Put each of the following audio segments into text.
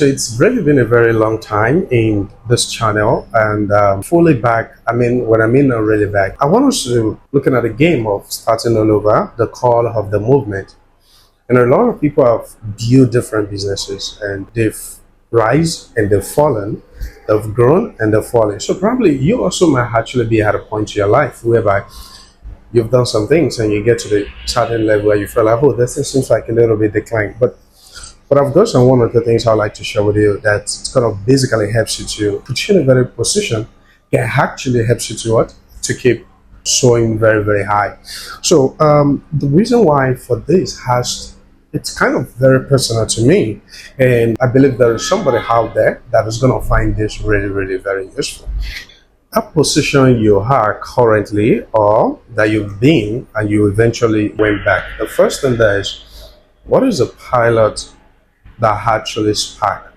So it's really been a very long time in this channel and fully back. I mean, when I mean not really back, I want us to looking at a game of starting all over, the call of the movement. And a lot of people have built different businesses and they've rise and they've fallen, they've grown and they've fallen. So probably you also might actually be at a point in your life whereby you've done some things and you get to the certain level where you feel like, oh, this thing seems like a little bit declined. But I've got some one of the things I'd like to share with you that kind of basically helps you to put you in a very position that actually helps you to what? To keep soaring very, very high. So the reason why for this it's kind of very personal to me. And I believe there is somebody out there that is going to find this really, really very useful. That position you are currently or that you've been and you eventually went back. The first thing there is, what is a pilot that actually sparked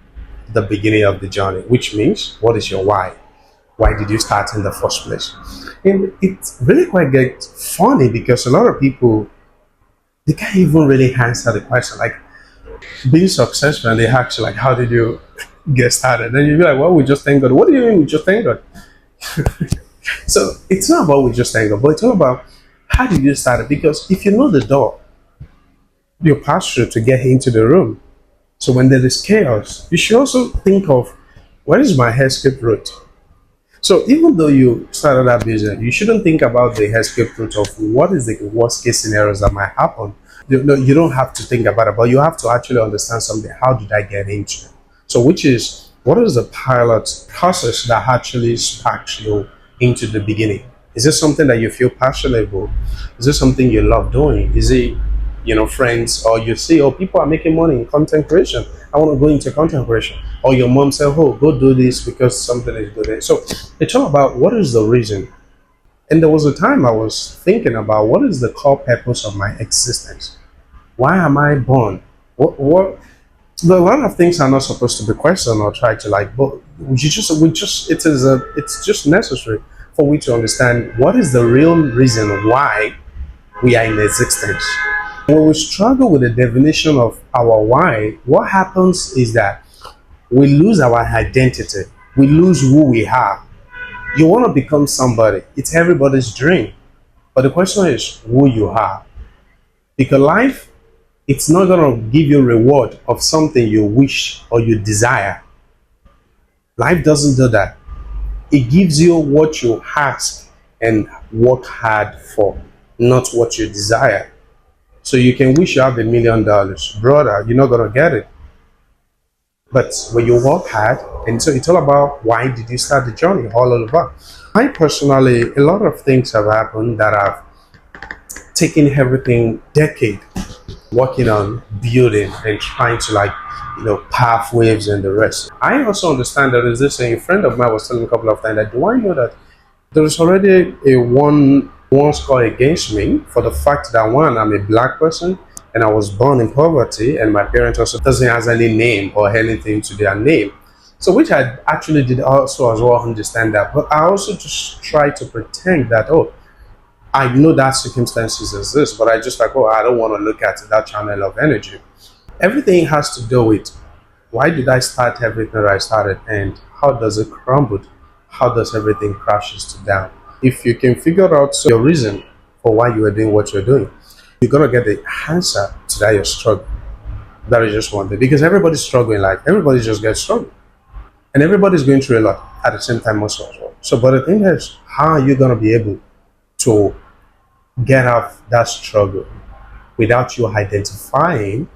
the beginning of the journey, which means what is your why? Why did you start in the first place? And it really quite gets funny because a lot of people, they can't even really answer the question like being successful, and they ask you like, how did you get started? And you'll be like, well, we just thank God. What do you mean we just thank God? So it's not about we just thank God, but it's all about how did you start it? Because if you know the door you pass through to get into the room, so when there is chaos, you should also think of where is my escape route. So even though you started that business, you shouldn't think about the escape route of what is the worst case scenarios that might happen. You don't have to think about it, but you have to actually understand something. How did I get into it? So which is, what is the pilot process that actually sparks you into the beginning? Is this something that you feel passionate about? Is this something you love doing? Is it, friends, or you see, oh, people are making money in content creation, I want to go into content creation. Or your mom said, oh, go do this because something is good. So it's all about what is the reason. And there was a time I was thinking about what is the core purpose of my existence? Why am I born? What a lot of things are not supposed to be questioned or tried to like, but it's just necessary for we to understand what is the real reason why we are in existence. When we struggle with the definition of our why, what happens is that we lose our identity. We lose who we are. You want to become somebody. It's everybody's dream. But the question is who you are. Because life, it's not going to give you reward of something you wish or you desire. Life doesn't do that. It gives you what you ask and work hard for, not what you desire. So you can wish you have $1 million. Brother, you're not going to get it. But when you work hard, and so it's all about why did you start the journey all over. I personally, a lot of things have happened that I've taken everything decade working on building and trying to path waves and the rest. I also understand there is this thing, a friend of mine was telling me a couple of times that, do I know that there is already a one score against me for the fact that one, I'm a black person and I was born in poverty and my parents also doesn't have any name or anything to their name. So which I actually did also as well understand that. But I also just try to pretend that, oh, I know that circumstances exist, but I just like, oh, I don't want to look at that channel of energy. Everything has to do with why did I start everything that I started and how does it crumble? How does everything crashes down? If you can figure out your reason for why you are doing what you're doing, you're going to get the answer to that your struggle. That is just one thing. Because everybody's struggling, like everybody just gets struggling. And everybody's going through a lot at the same time also as well. So, but the thing is, how are you going to be able to get off that struggle without you identifying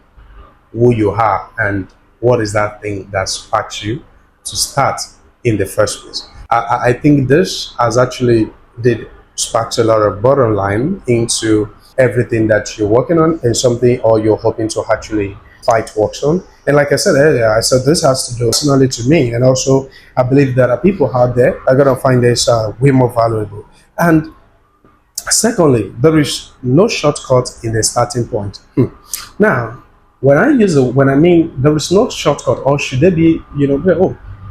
who you are and what is that thing that sparks you to start in the first place? I think this has actually did spark a lot of bottom line into everything that you're working on and something or you're hoping to actually fight works on. And like I said earlier, I said this has to do personally to me, and also I believe that people out there are going to find this way more valuable. And secondly, there is no shortcut in the starting point. Now, when I mean there is no shortcut, or should there be,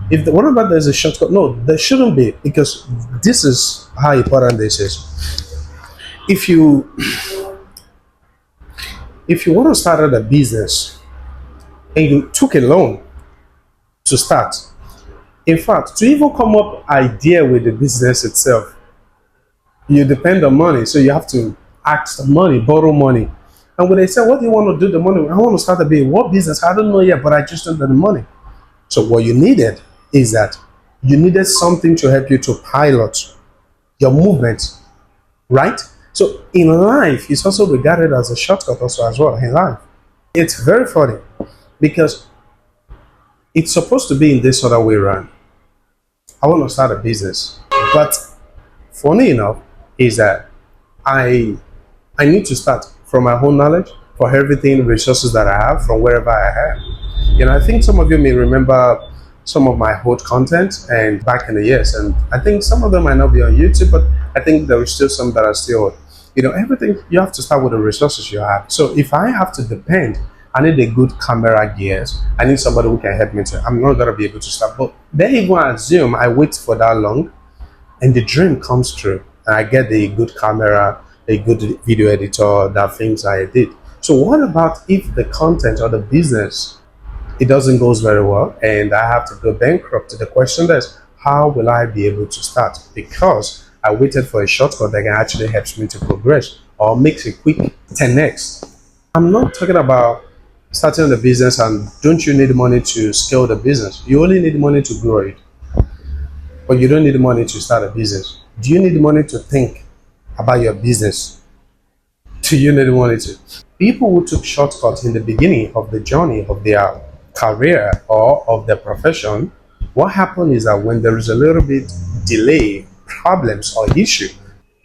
whenever there's a shortcut, no, there shouldn't be, because this is how important this is. If you want to start a business and you took a loan to start. In fact, to even come up idea with the business itself, you depend on money. So you have to ask the money, borrow money. And when they say, what do you want to do the money? I want to start a business. What business? I don't know yet, but I just don't have the money. So what you needed is that you needed something to help you to pilot your movement, right? So in life, it's also regarded as a shortcut also as well in life. It's very funny because it's supposed to be in this other way around. I want to start a business, but funny enough is that I need to start from my own knowledge for everything, resources that I have from wherever I have. I think some of you may remember some of my old content and back in the years, and I think some of them might not be on YouTube, but I think there is still some that are still, everything, you have to start with the resources you have. So if I have to depend, I need a good camera gears, I need somebody who can help me I'm not going to be able to start. But then even assume I wait for that long and the dream comes true and I get the good camera, a good video editor, that things I did. So what about if the content or the business, it doesn't go very well and I have to go bankrupt? The question is, how will I be able to start? Because I waited for a shortcut that can actually help me to progress or makes a quick 10x. I'm not talking about starting the business and don't you need money to scale the business? You only need money to grow it, but you don't need money to start a business. Do you need money to think about your business? Do you need money to? People who took shortcuts in the beginning of the journey of their career or of their profession, what happened is that when there is a little bit delay, problems or issue,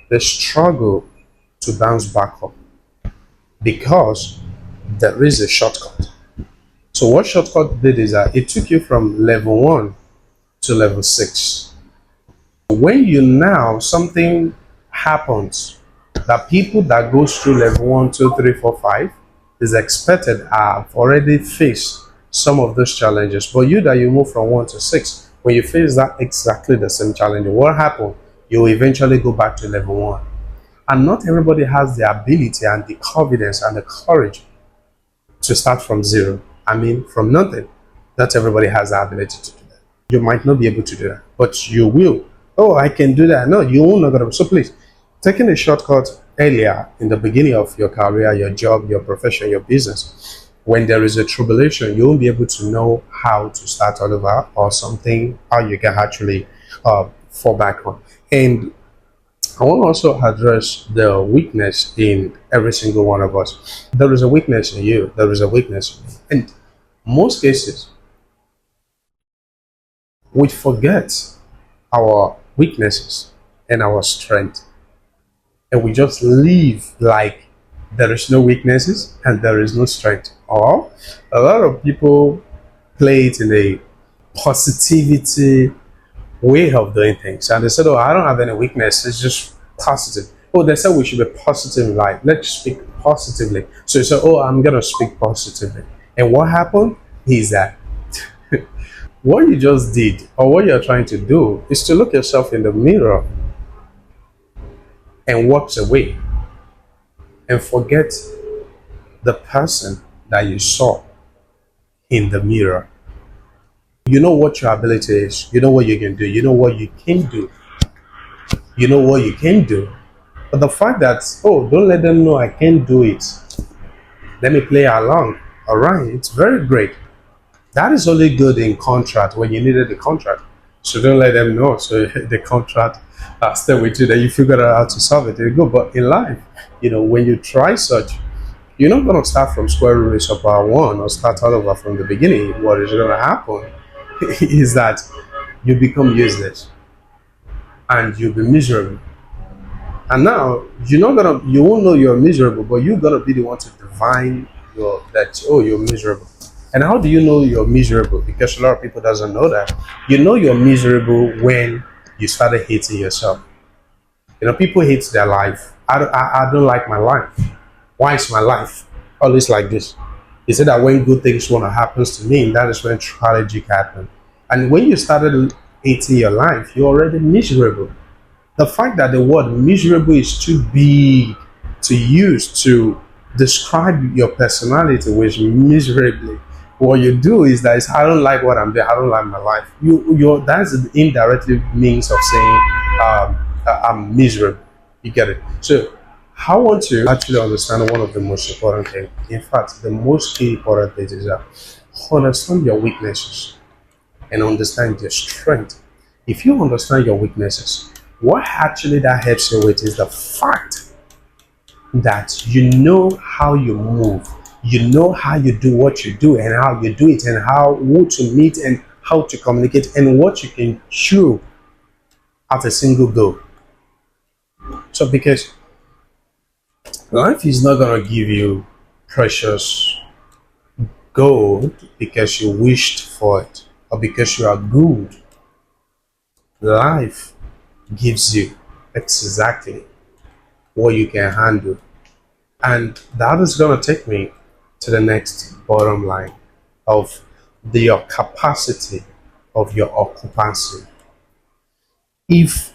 they struggle to bounce back up because there is a shortcut. So what shortcut did is that it took you from level 1 to level 6. When you now, something happens that people that goes through level 1, 2, 3, 4, 5 is expected have already faced some of those challenges. But you that you move from 1 to 6, when you face that exactly the same challenge, what happened? You will eventually go back to level 1. And not everybody has the ability and the confidence and the courage to start from zero. I mean, from nothing. Not everybody has the ability to do that. You might not be able to do that, but you will. Oh, I can do that. No, you won't. Not gonna. So please, taking a shortcut earlier in the beginning of your career, your job, your profession, your business, when there is a tribulation, you won't be able to know how to start all over or something, how you can actually fall back on. And I want to also address the weakness in every single one of us. There is a weakness in you. There is a weakness in me. And most cases, we forget our weaknesses and our strength. And we just live like there is no weaknesses and there is no strength. Or a lot of people play it in a positivity way of doing things. And they said, oh, I don't have any weakness. It's just positive. Oh, they said we should be positive in life. Let's speak positively. So you say, oh, I'm going to speak positively. And what happened is that what you just did or what you're trying to do is to look yourself in the mirror and walk away and forget the person that you saw in the mirror. You know what your ability is. You know what you can do. You know what you can do. You know what you can do. But the fact that, oh, don't let them know I can't do it. Let me play along. All right, it's very great. That is only good in contract when you needed the contract. So don't let them know. So the contract stay with you, that you figure out how to solve it. There you go. But in life, when you try such, you're not going to start from square root of power 1 or start all over from the beginning. What is going to happen is that you become useless and you'll be miserable. And now you won't know you're miserable, but you're gonna be the one to divine you're miserable. And how do you know you're miserable? Because a lot of people doesn't know that. You know you're miserable when you started hating yourself. People hate their life. I don't like my life. Why is my life always like this? He said that when good things want to happen to me, that is when tragedy happens. And when you started hating your life, you're already miserable. The fact that the word miserable is too big to use to describe your personality, which miserably, what you do is that I don't like what I'm doing. I don't like my life. That's the indirectly means of saying I'm miserable. You get it? So I want to actually understand one of the most important things. In fact, the most key important thing is that understand your weaknesses and understand your strength. If you understand your weaknesses, what actually that helps you with is the fact that you know how you move, you know how you do what you do and how you do it and how who to meet and how to communicate and what you can chew at a single go. So because life is not gonna give you precious gold because you wished for it or because you are good. Life gives you exactly what you can handle. And that is going to take me to the next bottom line of your capacity of your occupancy. If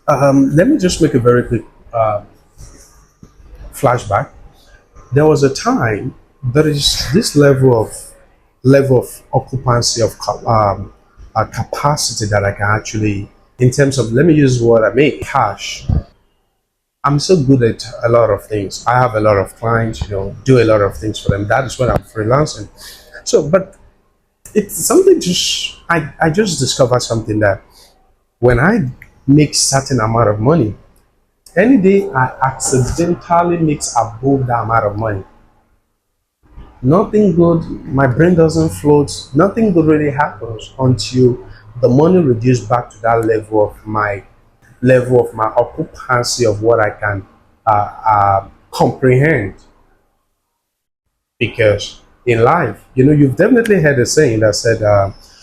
let me just make a very quick flashback. There was a time there is this level of occupancy of a capacity that I can actually, in terms of, let me use what I mean, cash. I'm so good at a lot of things. I have a lot of clients, do a lot of things for them. That is when I'm freelancing. So, but it's something just, I just discovered something that when I make certain amount of money, any day I accidentally makes above that amount of money, nothing good, my brain doesn't float, nothing good really happens until the money reduces back to that level of my occupancy of what I can comprehend. Because in life, you've definitely heard a saying that said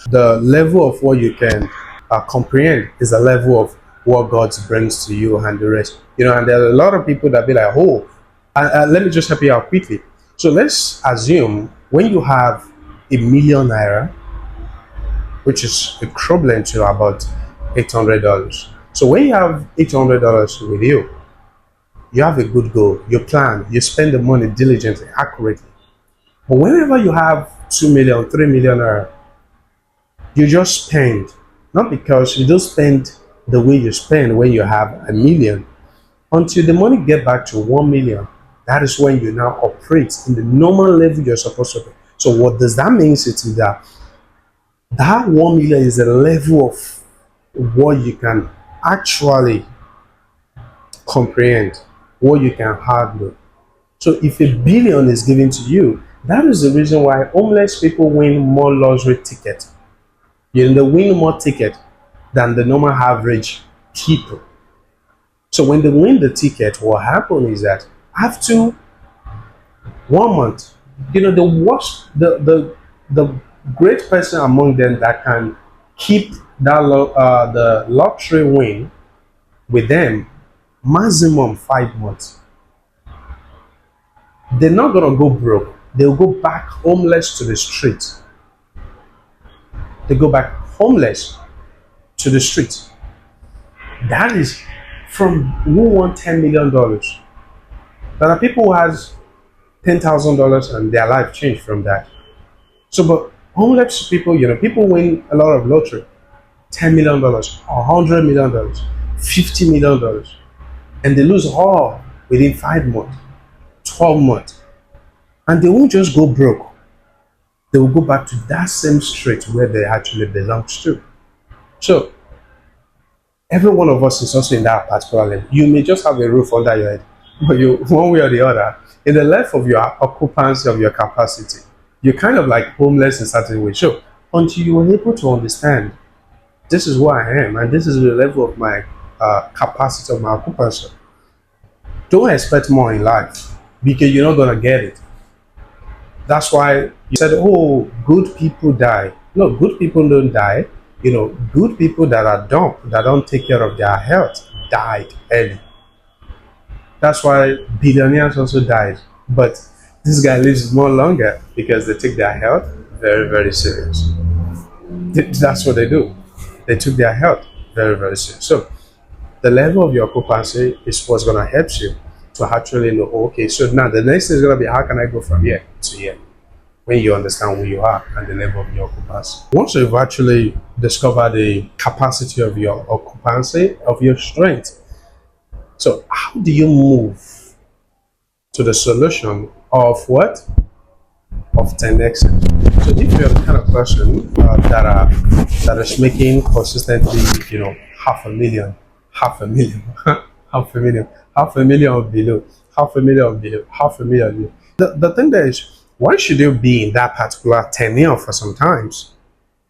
the level of what you can comprehend is the level of what God brings to you and the rest. And there are a lot of people that be like, oh, let me just help you out quickly. So let's assume when you have ₦1,000,000, which is equivalent to about $800. So when you have $800 with you, you have a good goal, you plan, you spend the money diligently, accurately. But whenever you have 2 million, 3 million, you just spend, not because you don't spend the way you spend when you have $1,000,000, until the money get back to 1 million. That is when you now operate in the normal level you're supposed to be. So what does that mean? It's that 1 million is a level of what you can actually comprehend, what you can handle. So if $1 billion is given to you, that is the reason why homeless people win more lottery tickets. They win more tickets than the normal average people. So when they win the ticket, what happens is that after 1 month, the great person among them that can keep that the lottery win with them maximum 5 months. They're not gonna go broke. They'll go back homeless to the street. They go back homeless to the street. That is from who won $10 million. There are people who has $10,000 and their life changed from that. So, but homeless people, people win a lot of lottery, $10 million, $100 million, $50 million, and they lose all within 5 months, 12 months, and they won't just go broke. They will go back to that same street where they actually belong to. So, every one of us is also in that particular level. You may just have a roof under your head, but one way or the other, in the level of your occupancy of your capacity, you're kind of like homeless in certain ways. So until you are able to understand, this is who I am, and this is the level of my capacity of my occupancy, don't expect more in life because you're not gonna get it. That's why you said, oh, good people die. No, good people don't die. Good people that are dumb, that don't take care of their health, died early. That's why billionaires also died. But this guy lives more longer because they take their health very, very serious. That's what they do. They took their health very, very serious. So the level of your occupancy is what's going to help you to actually know, okay, so now the next thing is going to be, how can I go from here to here? when you understand who you are and the level of your occupancy. Once you've actually discovered the capacity of your occupancy, of your strength, so how do you move to the solution of what? Of 10x. So if you're the kind of person that is making consistently, half a million, half a million, half a million, half a million or below, half a million or below, half a million below. The thing there is, why should you be in that particular tenure for some times?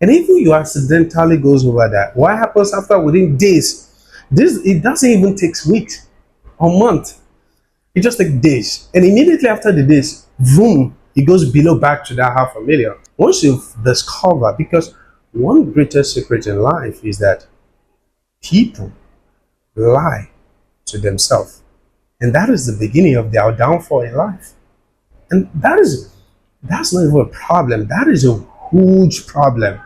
And if you accidentally goes over that, what happens after within days? It doesn't even take weeks or months. It just takes days. And immediately after the days, boom, it goes below back to that half a million. Once you've discovered, because one greatest secret in life is that people lie to themselves. And that is the beginning of their downfall in life. And that's not even a problem. That is a huge problem.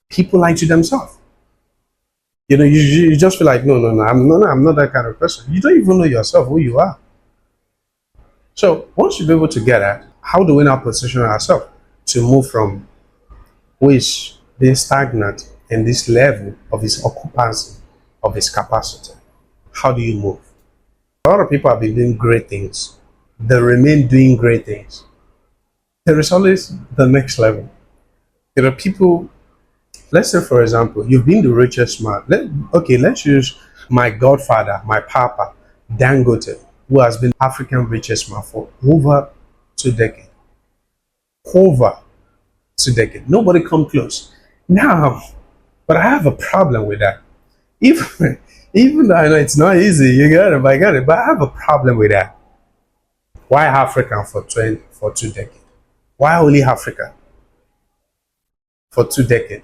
People lie to themselves. You just feel like, no, I'm not that kind of person. You don't even know yourself, who you are. So once you be able to get that, how do we now position ourselves to move from who is being stagnant in this level of his occupancy, of his capacity? How do you move? A lot of people have been doing great things. They remain doing great things. There is always the next level. People, let's say for example, you've been the richest man. Let's use my godfather, my papa, Dangote, who has been African richest man for over 2 decades. Over 2 decades. Nobody come close. Now, but I have a problem with that. Even though I know it's not easy, you get it, I get it, but I have a problem with that. Why African for 2 decades? Why only Africa for 2 decades?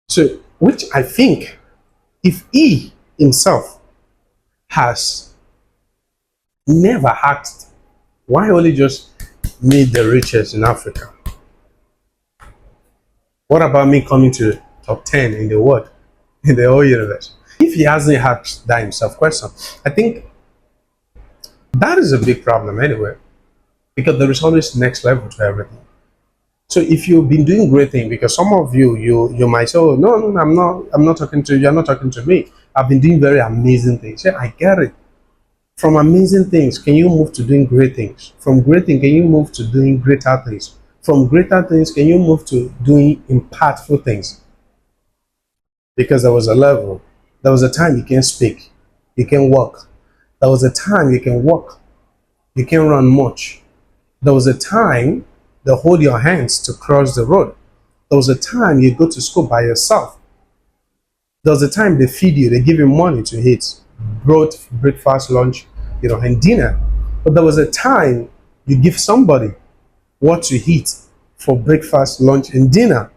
So, which I think, if he himself has never asked, why only just me the richest in Africa? What about me coming to top 10 in the world, in the whole universe? If he hasn't asked that himself question, I think that is a big problem anyway, because there is always next level to everything. So if you've been doing great things, because some of you might say, oh, no, I'm not talking to you, you're not talking to me. I've been doing very amazing things. Yeah, I get it. From amazing things, can you move to doing great things? From great things, can you move to doing greater things? From greater things, can you move to doing impactful things? Because there was a level, there was a time you can speak, you can walk. There was a time you can walk, you can run much. There was a time they hold your hands to cross the road. There was a time you go to school by yourself. There was a time they feed you, they give you money to eat, both breakfast, lunch, and dinner. But there was a time you give somebody what to eat for breakfast, lunch, and dinner.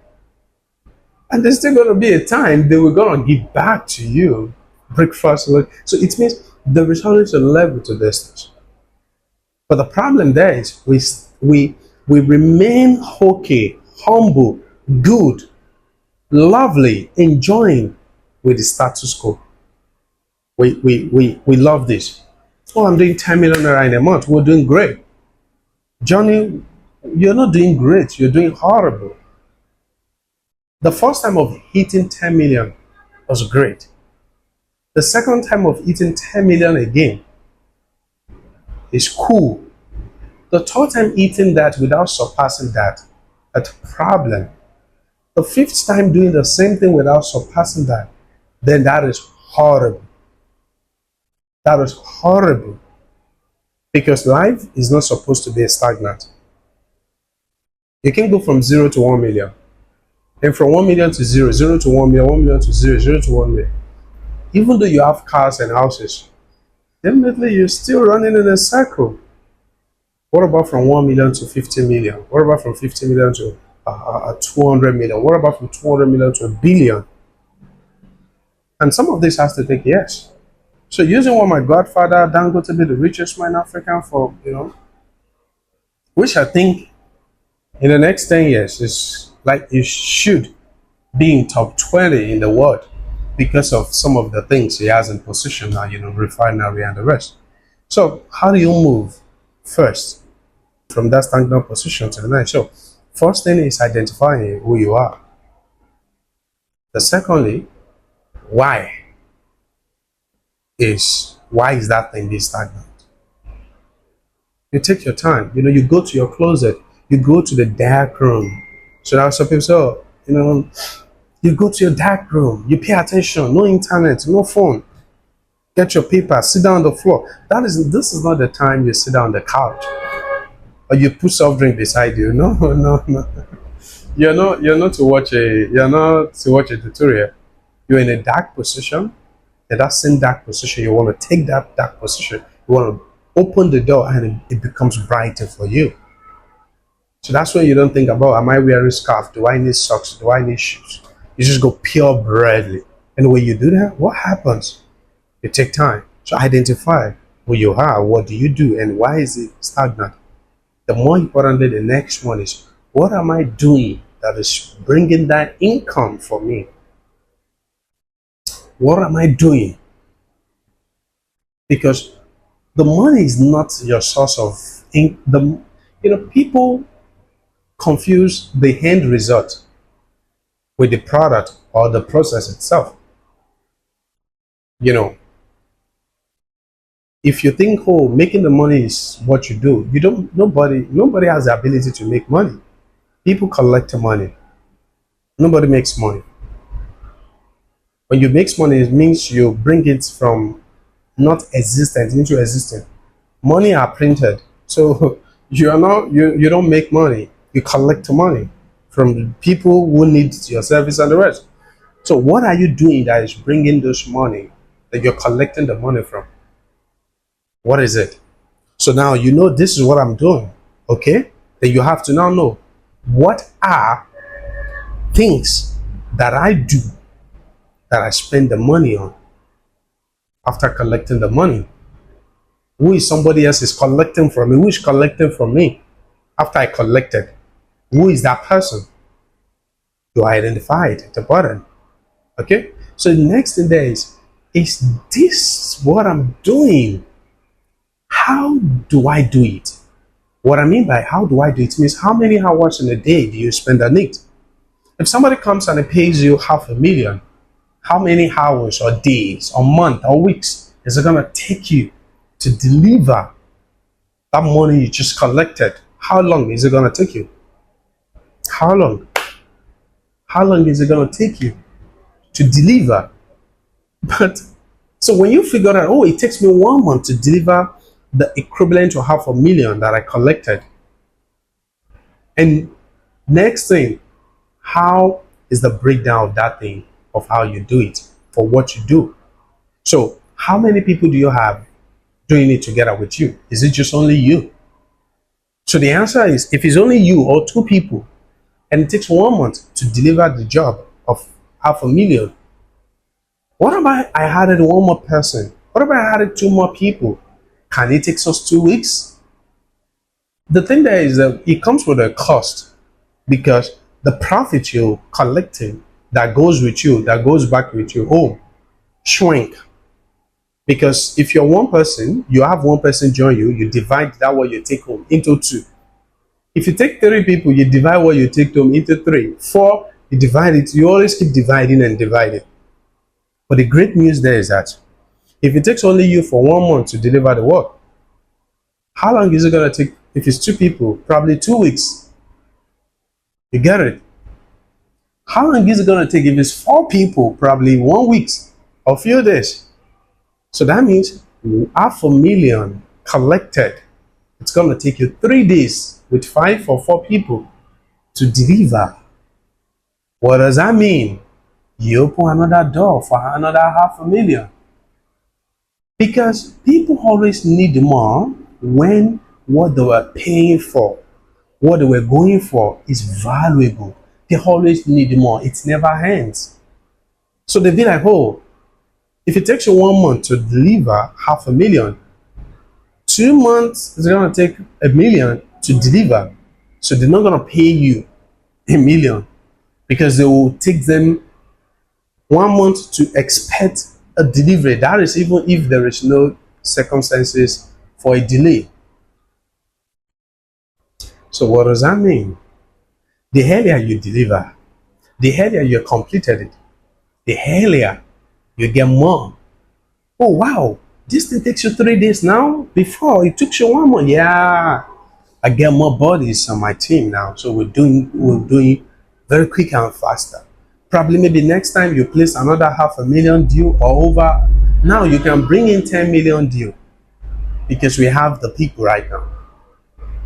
And there's still going to be a time they were going to give back to you breakfast, lunch. So it means there is always a level to this. But the problem there is we remain okay, humble, good, lovely, enjoying with the status quo. We love this. Oh, I'm doing 10 million naira in a month. We're doing great. Johnny, you're not doing great. You're doing horrible. The first time of hitting 10 million was great. The second time of hitting 10 million again is cool. The third time eating that without surpassing that, that's a problem. The fifth time doing the same thing without surpassing that, then that is horrible. That is horrible. Because life is not supposed to be stagnant. You can go from 0 to 1 million. And from 1 million to 0, 0 to 1 million, 1 million to 0, 0 to 1 million. Even though you have cars and houses, definitely you're still running in a circle. What about from 1 million to 50 million? What about from 50 million to 200 million? What about from 200 million to a billion? And some of this has to take years. So using what my godfather, Dangote, be the richest man in Africa for, which I think in the next 10 years is like you should be in top 20 in the world because of some of the things he has in position now, refinery and the rest. So how do you move? First, from that stagnant position to the next. So, first thing is identifying who you are. The secondly, why is that thing being stagnant? You take your time. You go to your closet. You go to the dark room. So that's some people say, oh, you go to your dark room. You pay attention. No internet, no phone. Get your paper. Sit down on the floor. This is not the time you sit down on the couch or you put soft drink beside you. No, no, no. You're not to watch a tutorial. You're in a dark position. In that same dark position, you want to take that dark position. You want to open the door and it becomes brighter for you. So that's when you don't think about, am I wearing scarf? Do I need socks? Do I need shoes? You just go pure brightly. And when you do that, what happens? You take time to identify who you are, what do you do, and why is it stagnant? The more importantly, the next one is, what am I doing that is bringing that income for me? What am I doing? Because the money is not your source of income. People confuse the end result with the product or the process itself. If you think, oh, making the money is what you do, nobody has the ability to make money. People collect money. Nobody makes money. When you make money, it means you bring it from not existent into existent. Money are printed. So you don't make money. You collect money from people who need your service and the rest. So what are you doing that is bringing this money that you're collecting the money from? What is it? So now this is what I'm doing. Okay? Then you have to now know, what are things that I do that I spend the money on after collecting the money? Who is somebody else is collecting from me? Who is collecting from me after I collected? Who is that person? You identify it at the bottom. Okay? So the next thing there is this what I'm doing? How do I do it? What I mean by how do I do it means, how many hours in a day do you spend on it? If somebody comes and pays you $500,000, how many hours or days or months or weeks is it going to take you to deliver that money you just collected? How long is it going to take you? How long? How long is it going to take you to deliver? But so when you figure out, oh, it takes me 1 month to deliver the equivalent to $500,000 that I collected. And next thing, how is the breakdown of that thing, of how you do it, for what you do? So how many people do you have doing it together with you? Is it just only you? So the answer is, if it's only you or two people, and it takes 1 month to deliver the job of $500,000, what about I added one more person? What about I added two more people? Can it take us 2 weeks? The thing there is that it comes with a cost, because the profit you're collecting that goes with you, that goes back with you home, shrink. Because if you're one person, you have one person join you, you divide that what you take home into two. If you take 3 people, you divide what you take home into 3. 4, you divide it. You always keep dividing and dividing. But the great news there is that if it takes only you for 1 month to deliver the work, how long is it going to take? If it's 2 people, probably 2 weeks. You get it? How long is it going to take if it's 4 people? Probably 1 week or a few days. So that means $500,000 collected. It's going to take you 3 days with 5 or 4 people to deliver. What does that mean? You open another door for another $500,000. Because people always need more when what they were paying for, what they were going for is valuable. They always need more. It never ends. So they be like, oh, if it takes you 1 month to deliver $500,000, 2 months is going to take $1 million to deliver. So they're not going to pay you $1 million, because they will take them 1 month to expect a delivery. That is even if there is no circumstances for a delay. So what does that mean? The earlier you deliver, the earlier you completed it, the earlier you get more. Oh wow, this thing takes you 3 days now. Before it took you 1 month. Yeah, I get more bodies on my team now, so we're doing very quick and faster. Probably maybe next time you place another 500,000 deal or over. Now you can bring in 10 million deal because we have the people right now.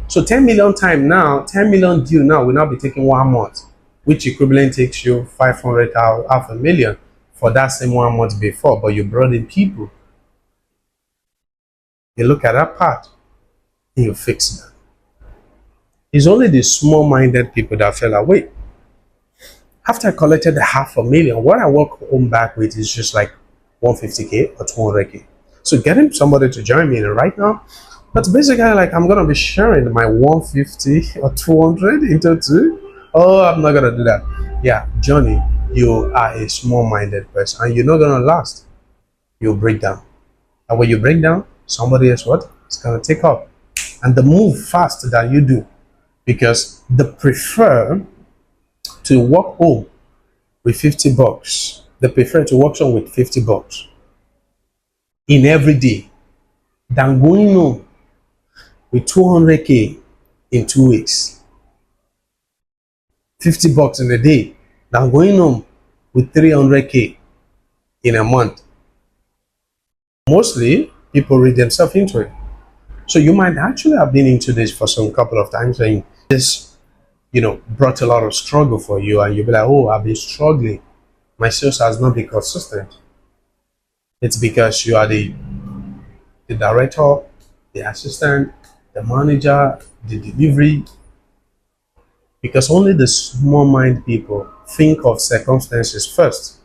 So 10 million time now, 10 million deal now will now be taking 1 month, which equivalent takes you 500,000, 500,000 for that same 1 month before, but you brought in people. You look at that part and you fix that. It's only the small-minded people that fell away. After I collected the 500,000, what I walk home back with is just like 150K or 200K. So getting somebody to join me right now, that's basically like I'm gonna be sharing my 150 or 200 into two. Oh, I'm not gonna do that. Yeah, Johnny, you are a small-minded person and you're not gonna last. You'll break down. And when you break down, somebody else what? It's gonna take up. And they move faster than you do. Because they prefer to walk home with 50 bucks. They prefer to walk home with 50 bucks in every day than going home with 200K in 2 weeks. 50 bucks in a day than going home with 300K in a month. Mostly people read themselves into it. So you might actually have been into this for some couple of times and this, brought a lot of struggle for you and you'll be like, oh, I've been struggling. My sales has not been consistent. It's because you are the director, the assistant, the manager, the delivery. Because only the small mind people think of circumstances first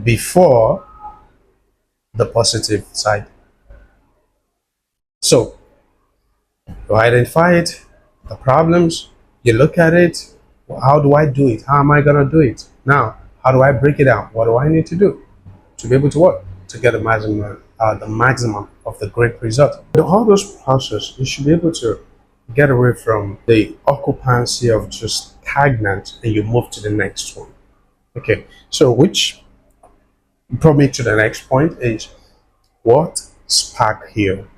before the positive side. So you identify it, the problems, you look at it, well, how do I do it? How am I gonna do it? Now, how do I break it down? What do I need to do to be able to work? To get the maximum of the great result. In all those process, you should be able to get away from the occupancy of just stagnant and you move to the next one. Okay, so which brought me to the next point is what spark here?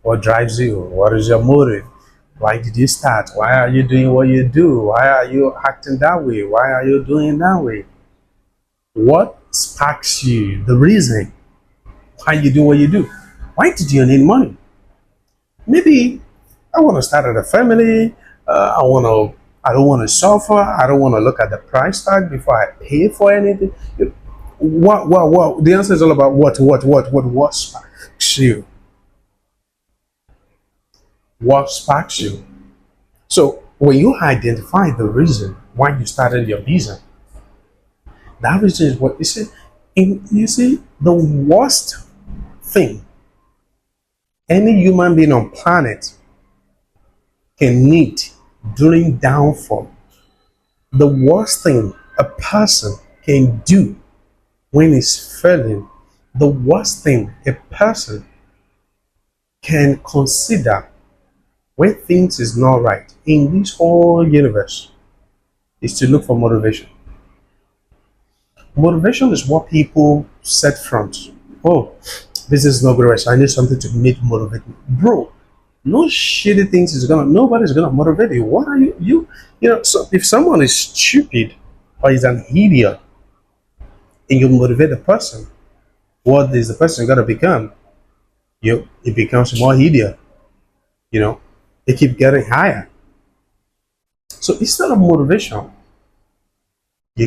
What drives you? What is your motive? Why did you start? Why are you doing what you do? Why are you acting that way? Why are you doing that way? What sparks you? The reason why you do what you do. Why did you need money? Maybe I want to start a family. I don't want to suffer. I don't want to look at the price tag before I pay for anything. What? The answer is all about what sparks you. What sparks you? So when you identify the reason why you started your business, that reason is what you see. You see, the worst thing any human being on planet can need during downfall, the worst thing a person can do when he's failing, the worst thing a person can consider when things is not right in this whole universe is to look for motivation. Motivation is what people set front. Oh, this is not good, so I need something to make motivate me. Bro, no shitty things nobody's gonna motivate you. What are you so if someone is stupid or is an idiot and you motivate the person, what is the person gonna become? It becomes more idiot. It keeps getting higher. So instead of motivation, you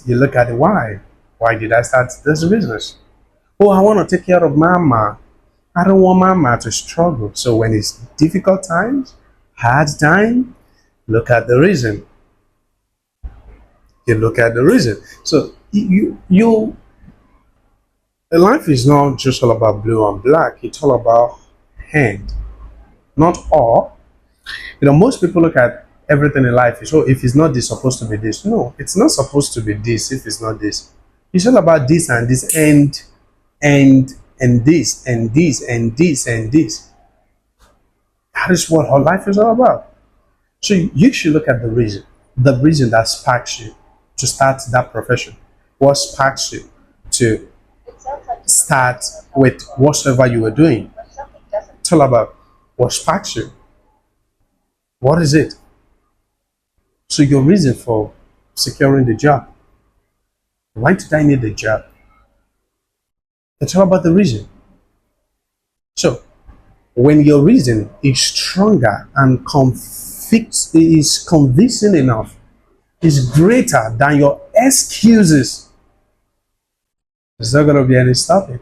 look at the why. Why did I start this business? Oh, I want to take care of mama. I don't want mama to struggle. So when it's difficult times, hard time, look at the reason. You look at the reason. So life is not just all about blue and black. It's all about hand, not all. Most people look at everything in life is, oh, if it's not this, supposed to be this. No, it's not supposed to be this if it's not this. It's all about this and this and this and this and this and this. That is what our life is all about. So you should look at the reason that sparks you to start that profession. What sparks you to start with whatever you were doing? It's all about what sparks you. What is it? So your reason for securing the job. Why did I need the job? It's all about the reason. So when your reason is stronger and is convincing enough, is greater than your excuses, there's not going to be any stopping.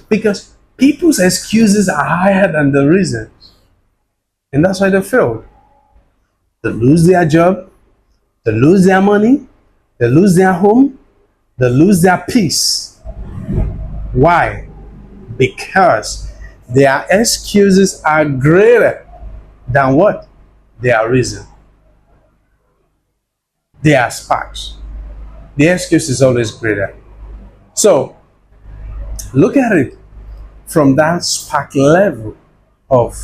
Because people's excuses are higher than the reasons. And that's why they failed. They lose their job, they lose their money, they lose their home, they lose their peace. Why? Because their excuses are greater than what? Their reason. They are sparks. The excuse is always greater. So, look at it from that spark level of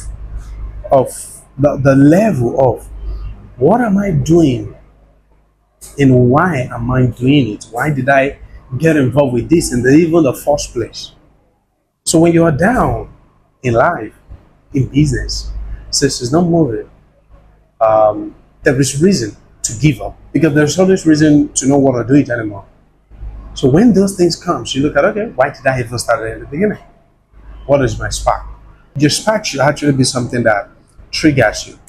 the level of what am I doing and why am I doing it? Why did I get involved with this in even the first place? So when you are down in life, in business, since it's not moving, there is reason to give up because there's always reason to not want to do it anymore. So when those things come, you look at, okay, why did I even start it in the beginning? What is my spark? Your spark should actually be something that triggers you.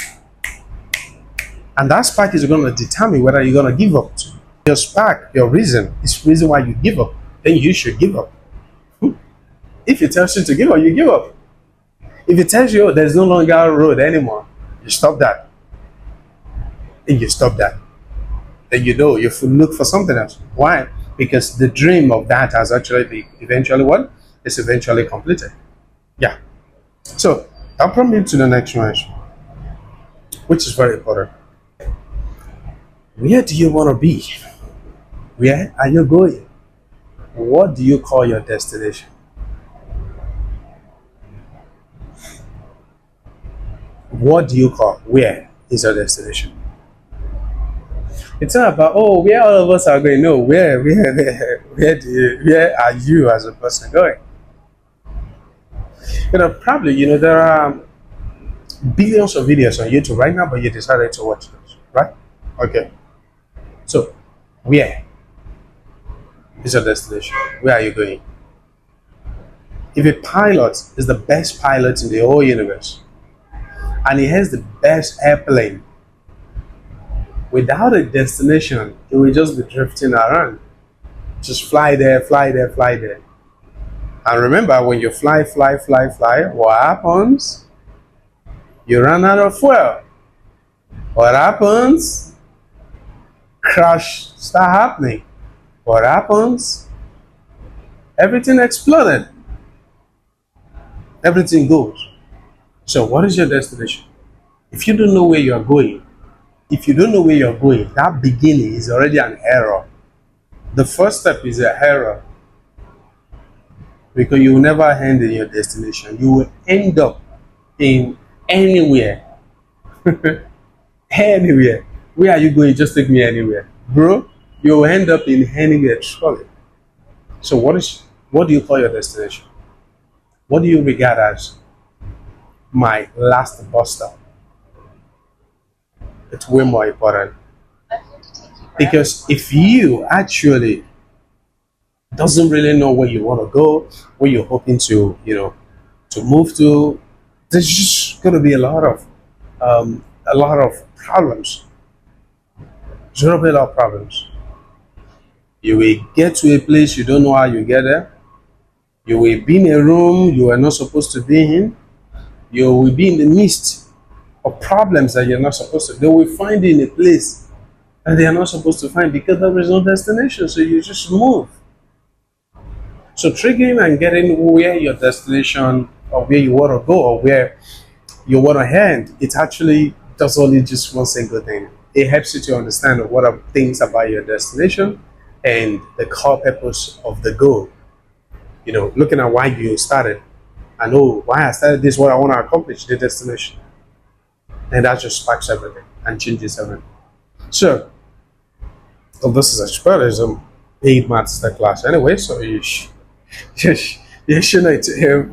And that spark is going to determine whether you're going to give up to. Your spark, your reason, is the reason why you give up. Then you should give up. If it tells you to give up, you give up. If it tells you, oh, there's no longer a road anymore, you stop that. And you stop that. Then you know you look for something else. Why? Because the dream of that has actually been eventually what? It's eventually completed. Yeah. So I'll prompt you to the next one, which is very important. Where do you want to be? Where are you going? What do you call your destination? What do you call? Where is your destination? It's not about, oh, where all of us are going. No, where are you as a person going? Probably, there are billions of videos on YouTube right now, but you decided to watch those, right? Okay. So, where is your destination? Where are you going? If a pilot is the best pilot in the whole universe, and he has the best airplane, without a destination, it will just be drifting around. Just fly there, fly there, fly there. And remember, when you fly, what happens? You run out of fuel. What happens? Crash start happening. What happens? Everything exploded. Everything goes. So what is your destination? If you don't know where you are going, that beginning is already an error. The first step is an error. Because you will never end in your destination. You will end up in anywhere. Anywhere. Where are you going? Just take me anywhere. Bro, you will end up in anywhere, truly. So what do you call your destination? What do you regard as my last bus stop? It's way more important. Because if you actually doesn't really know where you want to go, where you're hoping to, to move to, there's just going to be a lot of problems. There's going to be a lot of problems. You will get to a place you don't know how you get there. You will be in a room you are not supposed to be in. You will be in the midst of problems that you're not supposed to. They will find you in a place that they are not supposed to find because there is no destination. So you just move. So triggering and getting where your destination or where you want to go or where you want to head, it actually does only just one single thing. It helps you to understand what are things about your destination and the core purpose of the goal. Looking at why you started. I know why I started this, what I want to accomplish, the destination. And that just sparks everything and changes everything. So, well, this is a paid master class anyway, so you shouldn't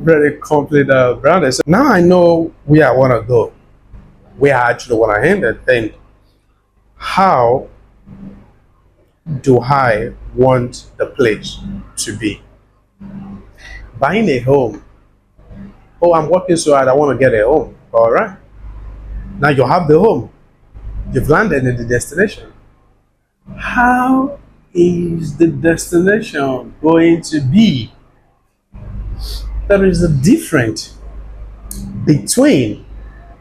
really complete branding. So now I know where I want to go, where I actually want to end it, and how do I want the place to be. Buying a home. Oh, I'm working so hard, I want to get a home. All right. Now you have the home. You've landed in the destination. How is the destination going to be? There is a difference between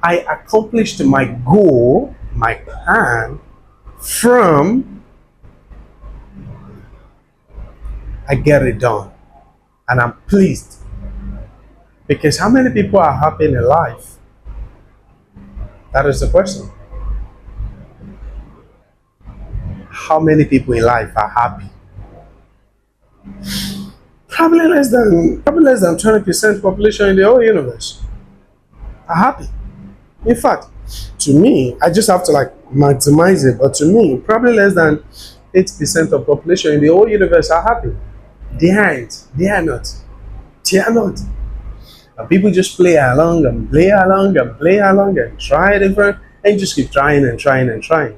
I accomplished my goal, my plan, from I get it done and I'm pleased. Because how many people are happy in life? That is the question. How many people in life are happy? Probably less than 20% population in the whole universe are happy. In fact, to me, I just have to like maximize it, but to me, probably less than 8% of population in the whole universe are happy. They aren't. They are not. They are not. And people just play along and play along and play along and try different and just keep trying and trying and trying.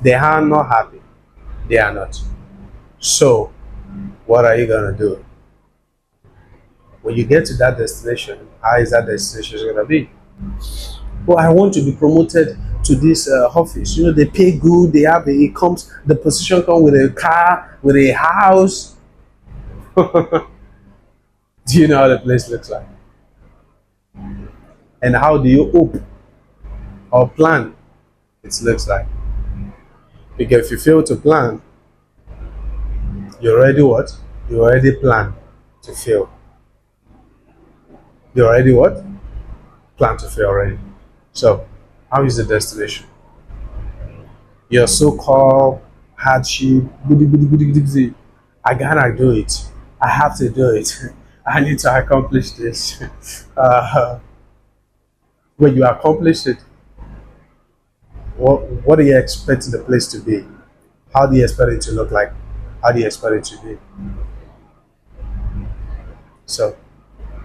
They are not happy. They are not. So, what are you gonna do? When you get to that destination, how is that destination gonna be? Well, I want to be promoted to this office. You know, they pay good. They have the position comes with a car, with a house. Do you know how the place looks like? And how do you hope or plan it looks like? Because if you fail to plan, you already what? You already plan to fail. You already what? Plan to fail already. So, how is the destination? Your so-called hardship. I gotta do it. I have to do it. I need to accomplish this. When you accomplish it, what do you expect the place to be? How do you expect it to look like? How do you expect it to be? So,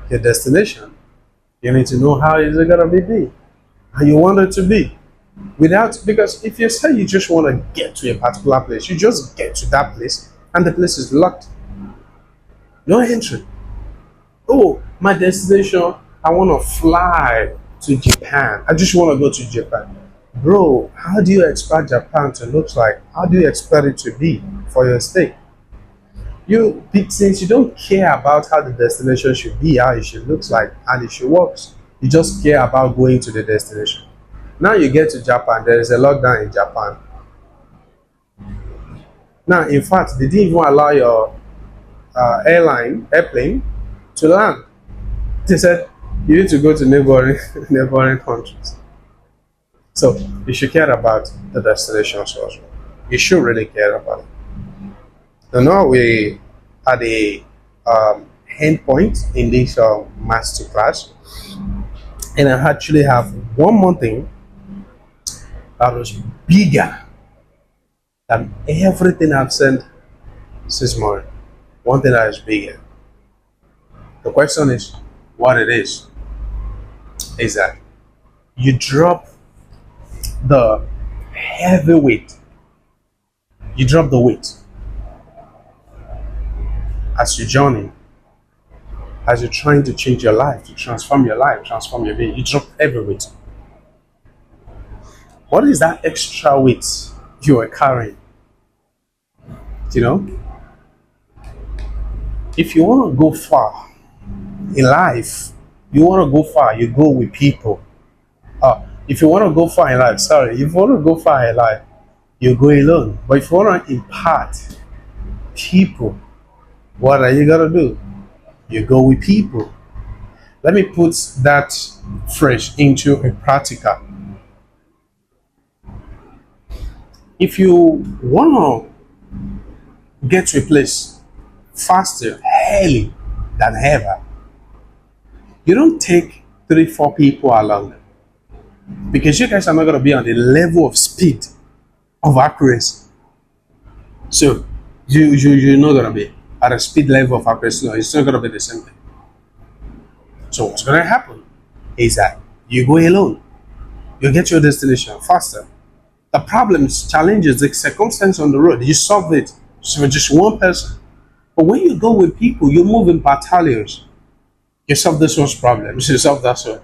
your destination, you need to know how is it gonna be, how you want it to be. Because if you say you just want to get to a particular place, you just get to that place and the place is locked. No entry. Oh, my destination, I want to fly to Japan. I just want to go to Japan. Bro, how do you expect Japan to look like? How do you expect it to be for your stay? Since you don't care about how the destination should be, how it should look like, and it should work, you just care about going to the destination. Now you get to Japan, there is a lockdown in Japan. Now, in fact, they didn't even allow your airplane to land. They said you need to go to neighboring countries. So you should care about the destination also. You should really care about it. So now we at the end point in this master class, and I actually have one more thing that was bigger than everything I've said since morning. One thing that is bigger. The question is what it is that you drop the heavy weight. You drop the weight as you journey, as you're trying to change your life, to transform your life, transform your being. You drop every weight. What is that extra weight you are carrying? You know, if you want to go far in life, you go with people. If you want to go far in life, if you want to go far in life, you go alone. But if you want to impart people, what are you gonna do? You go with people. Let me put that phrase into a practical. If you want to get to a place faster, early, than ever. You don't take 3, 4 people along because you guys are not going to be on the level of speed of accuracy. So you're not going to be at a speed level of accuracy. No, it's not going to be the same thing. So what's going to happen is that you go alone. You get your destination faster. The problems, challenges, the circumstance on the road, you solve it. So with just one person. But when you go with people, you move in battalions. You solve this one's problem. You solve that one.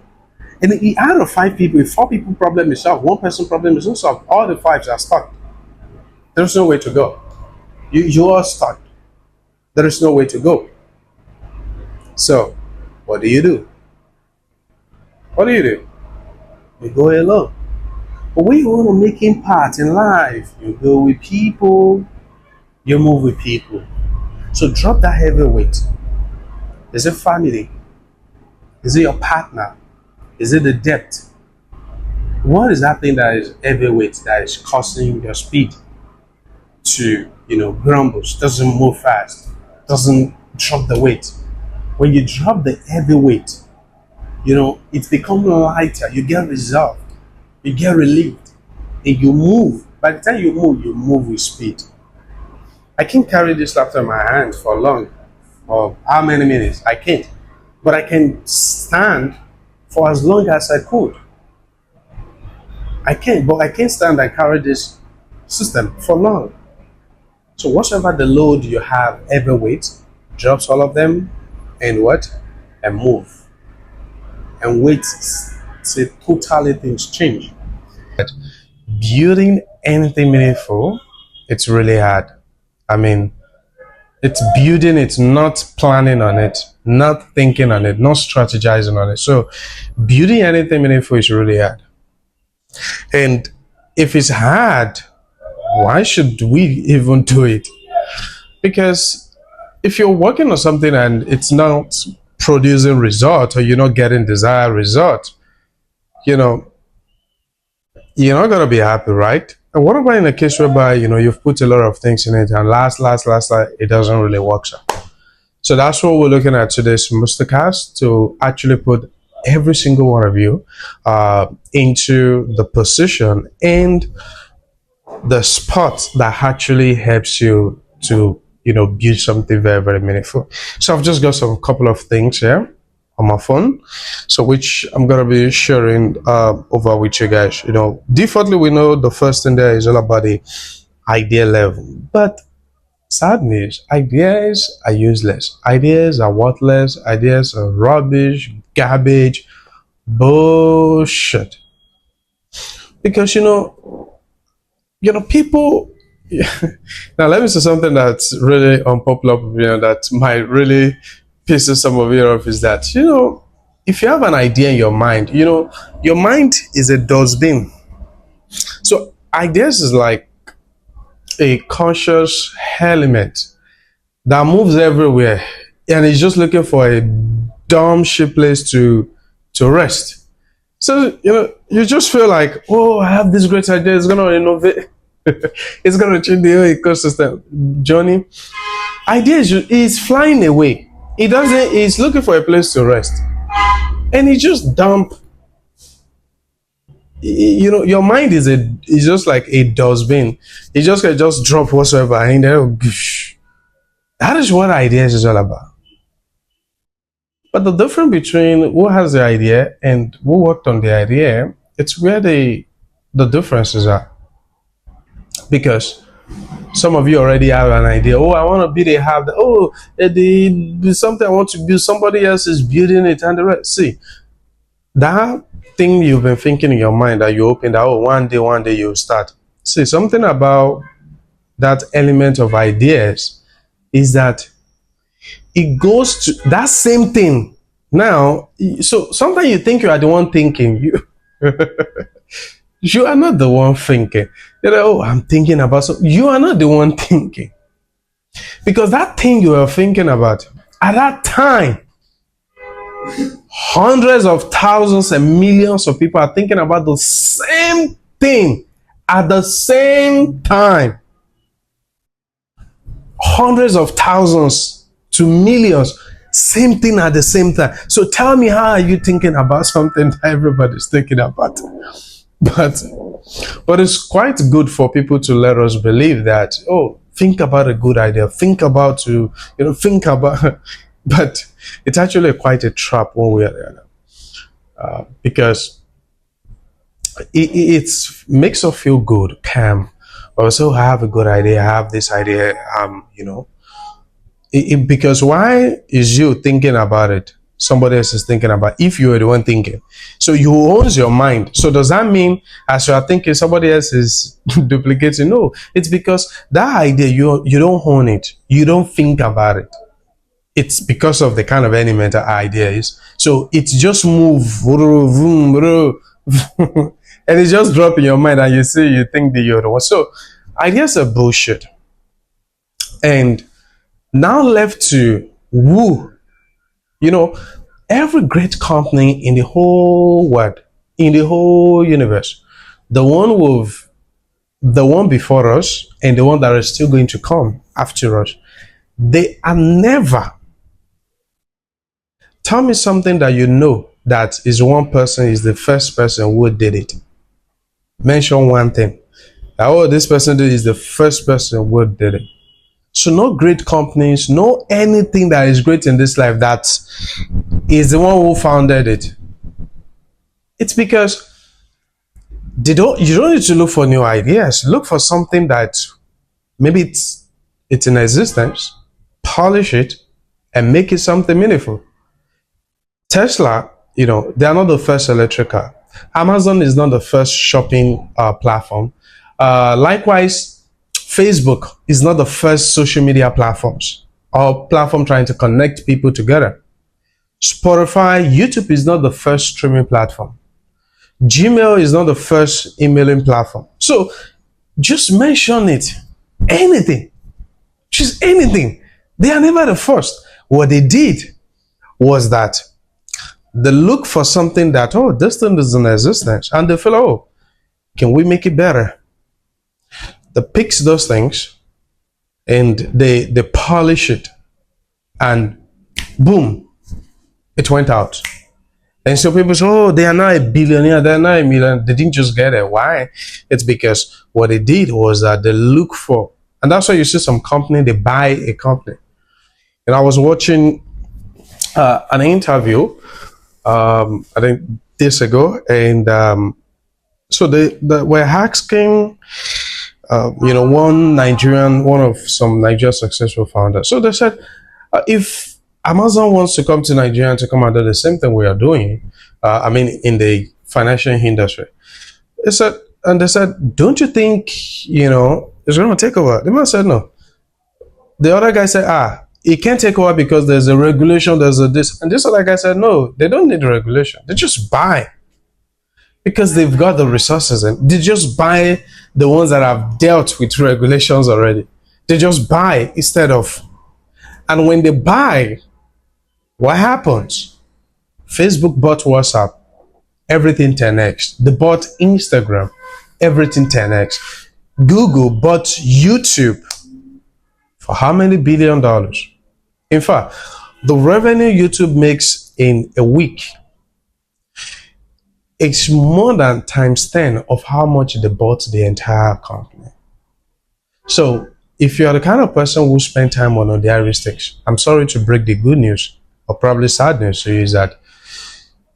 And out of 5 people, if 4 people problem is solved, 1 person problem is not solved, all the 5 are stuck. There's no way to go. You are stuck. There is no way to go. So, what do you do? What do? You go alone. But when you want to make impact in life, you go with people, you move with people. So drop that heavy weight. Is it family? Is it your partner? Is it the debt? What is that thing that is heavyweight that is causing your speed to, grumbles, doesn't move fast, doesn't drop the weight? When you drop the heavy weight, it becomes lighter, you get resolved, you get relieved, and you move. By the time you move with speed. I can't carry this laptop in my hand for long, or how many minutes, I can't. But I can stand for as long as I could. I can't stand and carry this system for long. So whatever the load you have, every weight, drops all of them, and what? And move. And wait till totally things change. Building anything meaningful, it's really hard. I mean, it's building, it's not planning on it, not thinking on it, not strategizing on it. So building anything meaningful is really hard. And if it's hard, why should we even do it? Because if you're working on something and it's not producing result, or you're not getting desired result, you're not gonna be happy, right? And what about in a case whereby you've put a lot of things in it and last it doesn't really work? So that's what we're looking at today's masterclass, to actually put every single one of you into the position and the spot that actually helps you to build something very, very meaningful. So I've just got some couple of things here on my phone, so which I'm gonna be sharing over with you guys. Defaultly we know the first thing there is all about the idea level, but sad news, ideas are useless, ideas are worthless, ideas are rubbish, garbage, bullshit. Because people now let me say something that's really unpopular, that might really pisses some of you off, is that if you have an idea in your mind, your mind is a dustbin. So ideas is like a conscious element that moves everywhere, and it's just looking for a dumb shit place to rest. So you just feel like, oh, I have this great idea, it's gonna innovate. It's gonna change the whole ecosystem. Johnny, ideas is flying away. It doesn't. It's looking for a place to rest, and it just dump. Your mind is just like a dustbin. It just drop whatsoever, and then that is what ideas is all about. But the difference between who has the idea and who worked on the idea, it's where the differences are. Because some of you already have an idea. Oh, I want to build a house. Oh, something I want to build. Somebody else is building it, and the rest. See, that thing you've been thinking in your mind that you open that, oh, one day you'll start. See, something about that element of ideas is that it goes to that same thing. Now, so sometimes you think you are the one thinking. You are not the one thinking. You're like, oh, I'm thinking about something. You are not the one thinking. Because that thing you are thinking about, at that time, hundreds of thousands and millions of people are thinking about the same thing at the same time. Hundreds of thousands to millions Same thing at the same time. So tell me, how are you thinking about something that everybody's thinking about? But it's quite good for people to let us believe that, oh, think about a good idea, think about think about but it's actually quite a trap one way or the other. Because it makes us feel good, calm. Also, I have a good idea, I have this idea, because why is you thinking about it? Somebody else is thinking about it, if you are the one thinking. So you owns your mind. So does that mean as you are thinking, somebody else is duplicating? No, it's because that idea, you don't own it. You don't think about it. It's because of the kind of element that idea is. So it's just move, and it's just drop in your mind, and you think that you're the one. So ideas are bullshit. And now left to woo. Every great company in the whole world, in the whole universe, the one before us and the one that is still going to come after us, they are never. Tell me something that you know that is one person is the first person who did it. Mention one thing. Oh, this person is the first person who did it. So no great companies, no anything that is great in this life that is the one who founded it. It's because you don't need to look for new ideas. Look for something that maybe it's in existence, polish it, and make it something meaningful. Tesla, they are not the first electric car. Amazon is not the first shopping platform. Likewise, Facebook is not the first social media platforms or platform trying to connect people together. Spotify, YouTube is not the first streaming platform. Gmail is not the first emailing platform. So just mention it. Anything. Just anything. They are never the first. What they did was that they look for something that, oh, this thing is in existence. And they feel, oh, can we make it better? They fix those things and they polish it, and boom, it went out. And so people say, oh, they are not a billionaire, they're not a millionaire. They didn't just get it. Why? It's because what they did was that they look for, and that's why you see some company, they buy a company. And I was watching an interview, I think days ago, and so they were asking, one of some Nigerian successful founders. So they said, if Amazon wants to come to Nigeria to come and do the same thing we are doing, in the financial industry, they said, don't you think, it's going to take over? The man said, no. The other guy said, it can't take over because there's a regulation, there's a this. And this other guy said, no, they don't need a regulation. They just buy. Because they've got the resources, and they just buy the ones that have dealt with regulations already. They just buy instead of. And when they buy, what happens? Facebook bought WhatsApp, everything 10x. They bought Instagram, everything 10x. Google bought YouTube for how many $1 billion? In fact, the revenue YouTube makes in a week, it's more than times 10 of how much they bought the entire company. So if you are the kind of person who spend time on the heuristics, I'm sorry to break the good news, or probably sad news to you, is that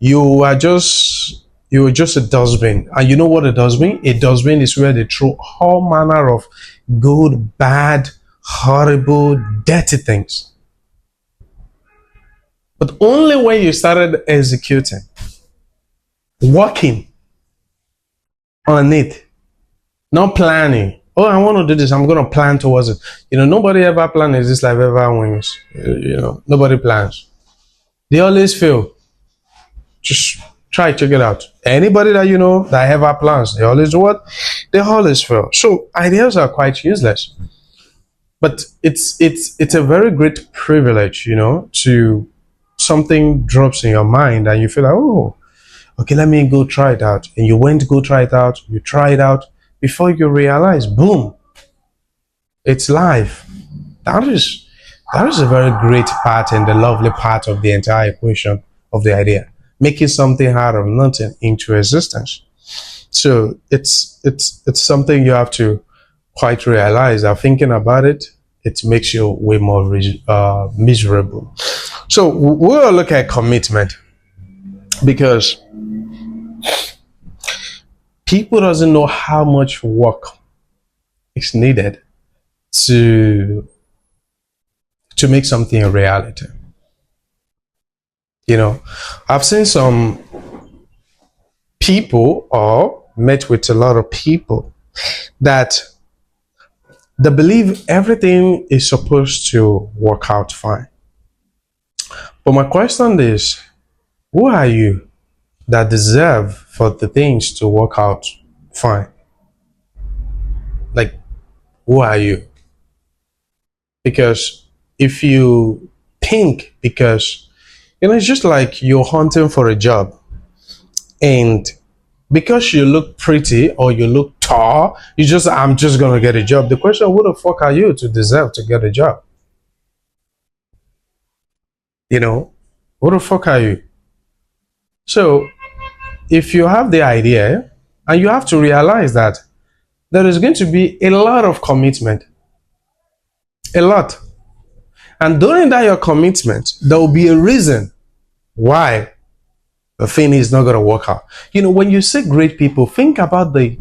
you are just a dustbin. And you know what a dustbin? A dustbin is where they throw all manner of good, bad, horrible, dirty things. But only when you started executing, working on it, not planning. Oh, I want to do this, I'm going to plan towards it. Nobody ever plans this life ever wins. Nobody plans. They always fail. Just try to check it out. Anybody that that ever plans, they always do what? They always fail. So ideas are quite useless. But it's a very great privilege, to something drops in your mind and you feel like, oh, okay, let me go try it out. And you went to go try it out, you try it out, before you realize, boom, it's live. That is That is a very great part and the lovely part of the entire equation of the idea, making something out of nothing into existence. So it's something you have to quite realize that thinking about it, it makes you way more miserable. So we'll look at commitment, because people doesn't know how much work is needed to make something a reality. You know, I've seen some people, or met with a lot of people, that they believe everything is supposed to work out fine. But my question is, who are you that deserve for the things to work out fine? Like, who are you? Because if you think, because, you know, it's just like you're hunting for a job, and because you look pretty or you look tall, I'm just gonna get a job. The question, who the fuck are you to deserve to get a job? You know, who the fuck are you? So if you have the idea, and you have to realize that there is going to be a lot of commitment, a lot. And during that your commitment, there will be a reason why the thing is not going to work out. You know, when you see great people, think about the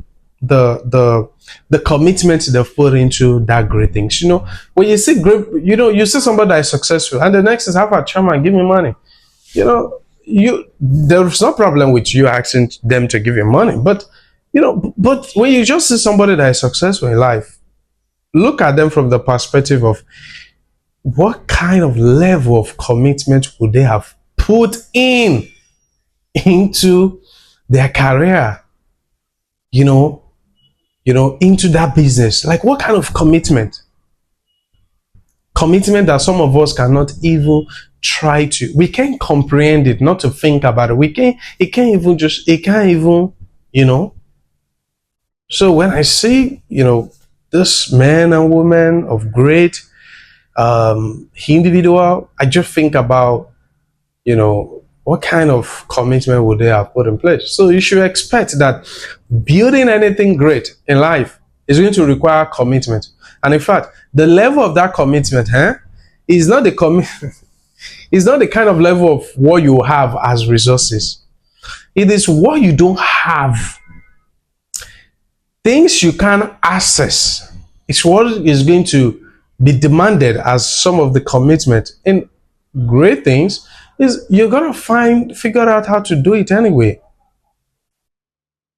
commitment they've put into that great things. You know, when you see great, you know, you see somebody that is successful, and the next is, have a chairman, give me money. You know, there's no problem with you asking them to give you money, but you know, but when you just see somebody that is successful in life, look at them from the perspective of what kind of level of commitment would they have put into their career, you know, into that business. Like, what kind of commitment that some of us cannot even try to, we can't comprehend it, not to think about it. It can't even, you know. So when I see, you know, this men and women of great individual, I just think about, you know, what kind of commitment would they have put in place? So you should expect that building anything great in life is going to require commitment. And in fact, the level of that commitment is not the it's not the kind of level of what you have as resources. It is what you don't have. Things you can access. It's what is going to be demanded as some of the commitment. In great things, is you're gonna figure out how to do it anyway.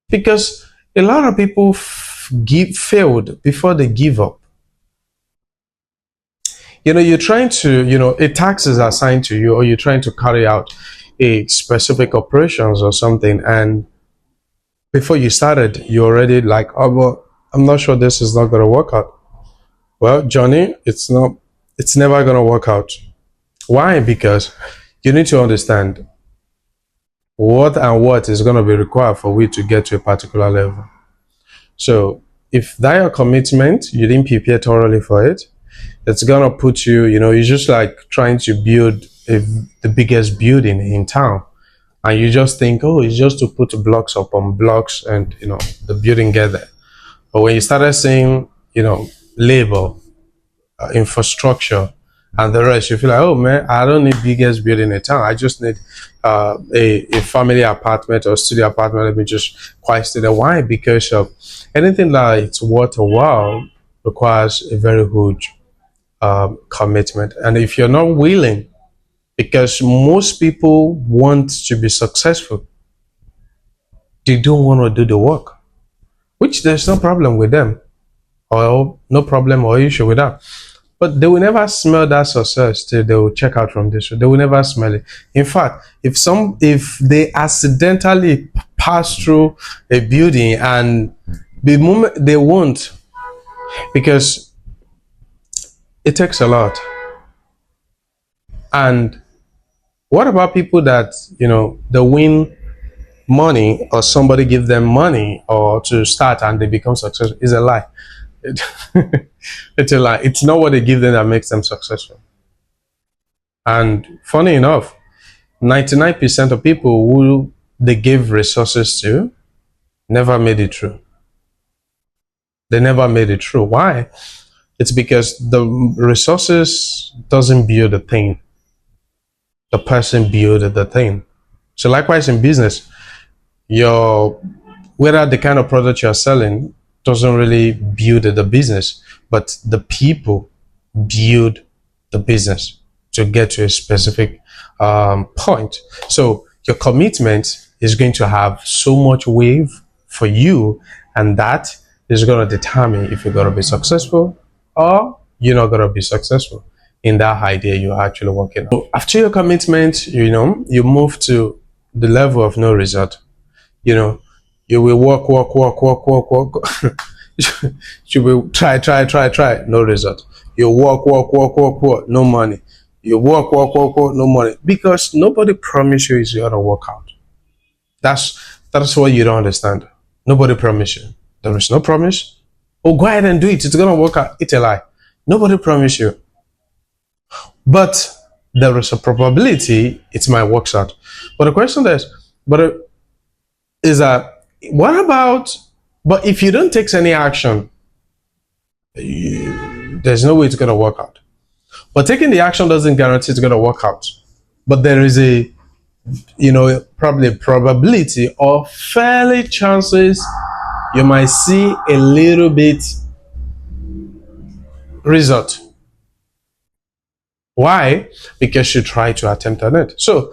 Because a lot of people failed before they give up. You know, you're trying to, you know, a task is assigned to you, or you're trying to carry out a specific operations or something, and before you started, you're already like, oh, well, I'm not sure this is not gonna work out. Well, Johnny, it's never gonna work out. Why? Because you need to understand what is going to be required for we to get to a particular level. So if that your commitment, you didn't prepare thoroughly for it, it's going to put you, you know, it's just like trying to build the biggest building in town. And you just think, oh, it's just to put blocks upon blocks and, you know, the building get there. But when you started seeing, you know, labor, infrastructure, and the rest, you feel like, oh man, I don't need biggest building in town. I just need a family apartment or studio apartment. Let me just quite stay there. Why? Because of anything that it's worth a while requires a very huge commitment. And if you're not willing, because most people want to be successful, they don't want to do the work, which there's no problem with them, or no problem or issue with that. But they will never smell that success till they will check out from this. They will never smell it. In fact, if they accidentally pass through a building, and the moment they won't, because it takes a lot. And what about people that, you know, they win money, or somebody give them money or to start and they become successful? It's a lie. It's a lie. It's not what they give them that makes them successful. And funny enough, 99% of people who they give resources to never made it through. They never made it through. Why? It's because the resources doesn't build the thing. The person build the thing. So likewise in business, your whether the kind of product you're selling doesn't really build the business, but the people build the business to get to a specific point. So your commitment is going to have so much weight for you, and that is going to determine if you're going to be successful or you're not going to be successful in that idea you're actually working on. So after your commitment, you move to the level of no result. You will work. You will try, no result. You work, no money. You work, no money. Because nobody promised you it's gonna work out. That's what you don't understand. Nobody promised you. There is no promise. Oh, go ahead and do it. It's gonna work out. It's a lie. Nobody promised you. But there is a probability it might work out. But the question is that what about, but if you don't take any action, there's no way it's going to work out. But taking the action doesn't guarantee it's going to work out. But there is probably a probability or fairly chances you might see a little bit result. Why? Because you try to attempt on it. So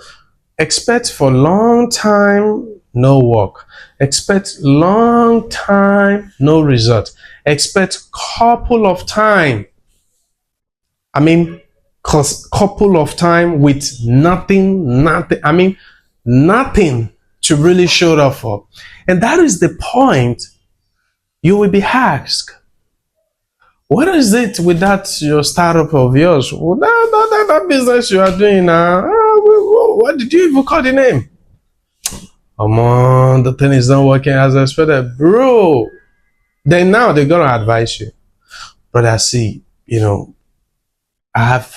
expect for long time no work. Expect long time no result. Expect couple of time. Couple of time with nothing. Nothing to really show up for. And that is the point you will be asked. What is it with that your startup of yours? That business you are doing now? What did you even call the name? The thing is not working as expected, bro. Then now they're gonna advise you, brother. See, I have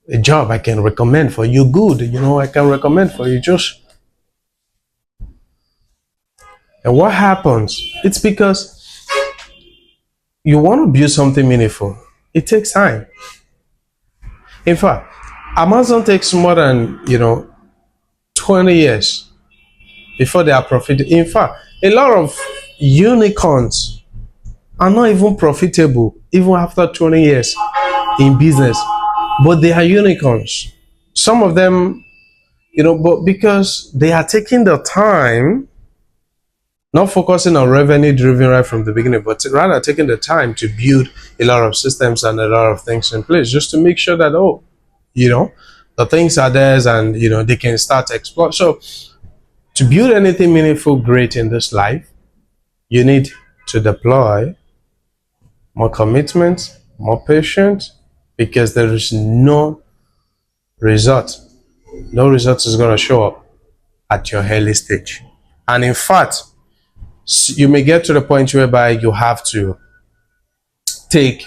a job I can recommend for you. Good, I can recommend for you. Just and what happens? It's because you want to build something meaningful. It takes time. In fact, Amazon takes more than 20 years before they are profitable. In fact, a lot of unicorns are not even profitable even after 20 years in business, but they are unicorns. Some of them, but because they are taking the time, not focusing on revenue driven right from the beginning, but rather taking the time to build a lot of systems and a lot of things in place just to make sure that, the things are theirs and, they can start to explore. So to build anything meaningful, great in this life, you need to deploy more commitment, more patience, because there is no result. No result is going to show up at your early stage. And in fact, you may get to the point whereby you have to take,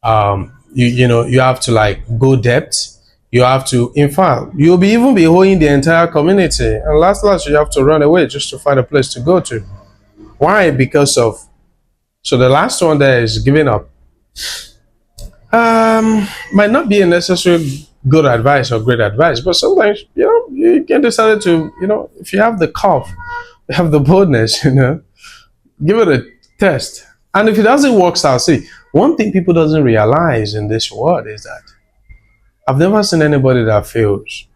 you have to go depth. You have to, in fact, you'll be even be owing the entire community. And last, you have to run away just to find a place to go to. Why? Because of, so the last one there is giving up. Might not be a necessary good advice or great advice, but sometimes, you can decide to, if you have the cough, you have the boldness, give it a test. And if it doesn't work out, see, one thing people doesn't realize in this world is that I've never seen anybody that fails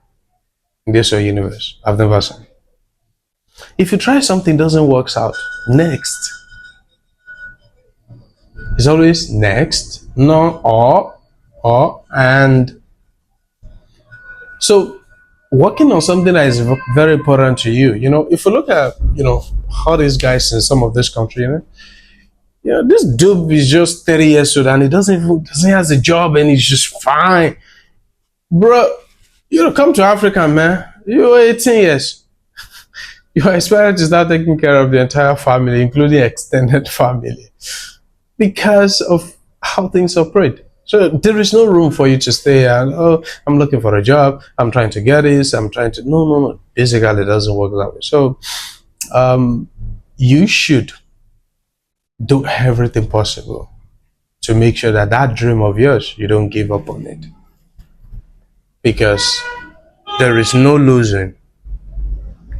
in this universe. I've never seen. If you try something doesn't work out, next. It's always next, no, or, and. So working on something that is very important to you, if you look at, how these guys in some of this country, this dude is just 30 years old and he doesn't has a job and he's just fine. Bro, come to Africa, man. You're 18 years. You're expected to start taking care of the entire family, including extended family, because of how things operate. So there is no room for you to stay and, oh, I'm looking for a job, I'm trying to get this, I'm trying to, no. Basically, it doesn't work that way. So you should do everything possible to make sure that that dream of yours, you don't give up on it. Because there is no losing,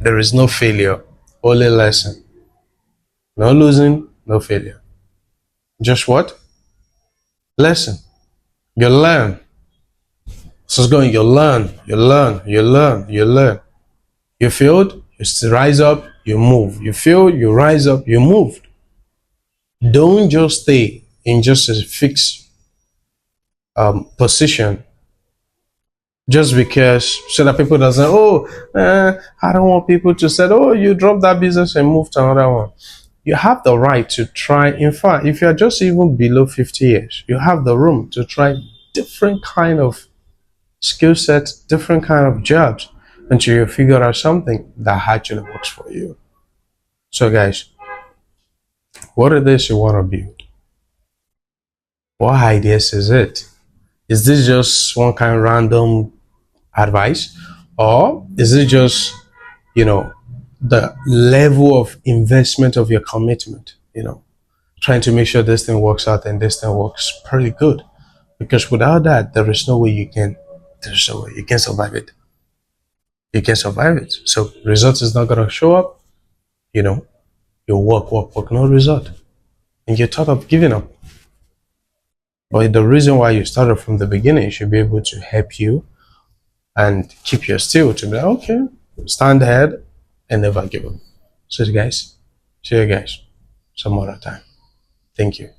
there is no failure, only lesson. No losing, no failure. Just what? Lesson. You learn. So it's going, you learn. You failed, you rise up, you move. You failed, you rise up, you moved. Don't just stay in just a fixed position just because, so that people don't say, oh, I don't want people to say, oh, you dropped that business and moved to another one. You have the right to try. In fact, if you're just even below 50 years, you have the room to try different kind of skill sets, different kind of jobs until you figure out something that actually works for you. So guys, what it is you want to build? What ideas is it? Is this just one kind of random advice? Or is it just, the level of investment of your commitment, trying to make sure this thing works out and this thing works pretty good? Because without that, there's no way you can survive it. You can survive it. So result is not going to show up. You work, no result. And you thought of giving up. But the reason why you started from the beginning should be able to help you and keep your still to be like, okay, stand ahead and never give up. So guys, see you guys some other time. Thank you.